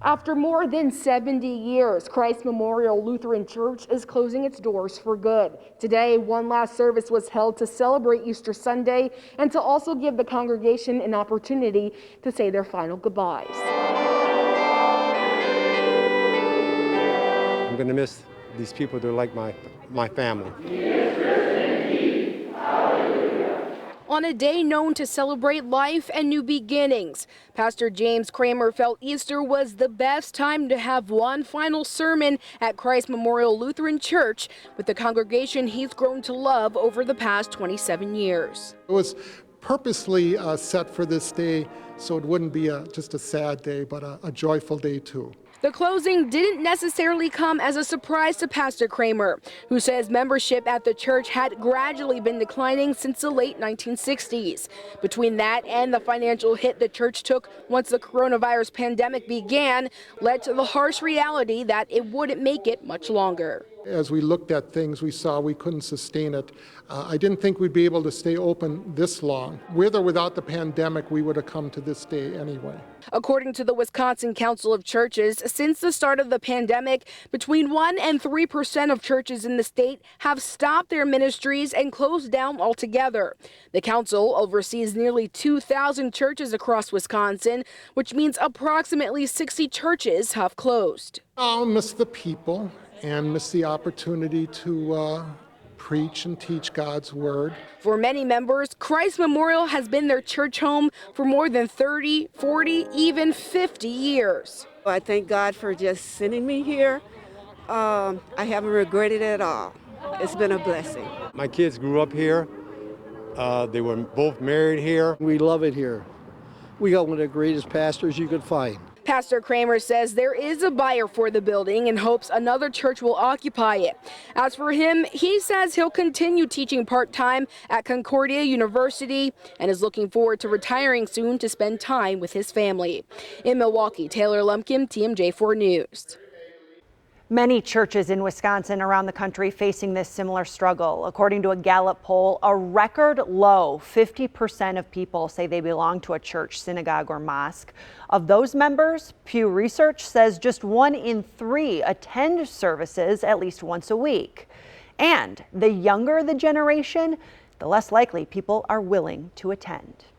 After more than 70 years, Christ Memorial Lutheran Church is closing its doors for good. Today, one last service was held to celebrate Easter Sunday and to also give the congregation an opportunity to say their final goodbyes. I'm going to miss these people. They're like my family. On a day known to celebrate life and new beginnings, Pastor James Kramer felt Easter was the best time to have one final sermon at Christ Memorial Lutheran Church with the congregation he's grown to love over the past 27 years. It was purposely set for this day so it wouldn't be just a sad day, but a joyful day too. The closing didn't necessarily come as a surprise to Pastor Kramer, who says membership at the church had gradually been declining since the late 1960s. Between that and the financial hit the church took once the coronavirus pandemic began, led to the harsh reality that it wouldn't make it much longer. As we looked at things, we saw we couldn't sustain it. I didn't think we'd be able to stay open this long. With or without the pandemic, we would have come to this day anyway. According to the Wisconsin Council of Churches, since the start of the pandemic, between 1% and 3% of churches in the state have stopped their ministries and closed down altogether. The council oversees nearly 2,000 churches across Wisconsin, which means approximately 60 churches have closed. I'll miss the people and miss the opportunity to preach and teach God's word. For many members, Christ Memorial has been their church home for more than 30, 40, even 50 years. I thank God for just sending me here. I haven't regretted it at all. It's been a blessing. My kids grew up here. They were both married here. We love it here. We got one of the greatest pastors you could find. Pastor Kramer says there is a buyer for the building and hopes another church will occupy it. As for him, he says he'll continue teaching part-time at Concordia University and is looking forward to retiring soon to spend time with his family. In Milwaukee, Taylor Lumpkin, TMJ4 News. Many churches in Wisconsin around the country facing this similar struggle. According to a Gallup poll, a record low 50% of people say they belong to a church, synagogue, or mosque. Of those members, Pew Research says just 1 in 3 attend services at least once a week. And the younger the generation, the less likely people are willing to attend.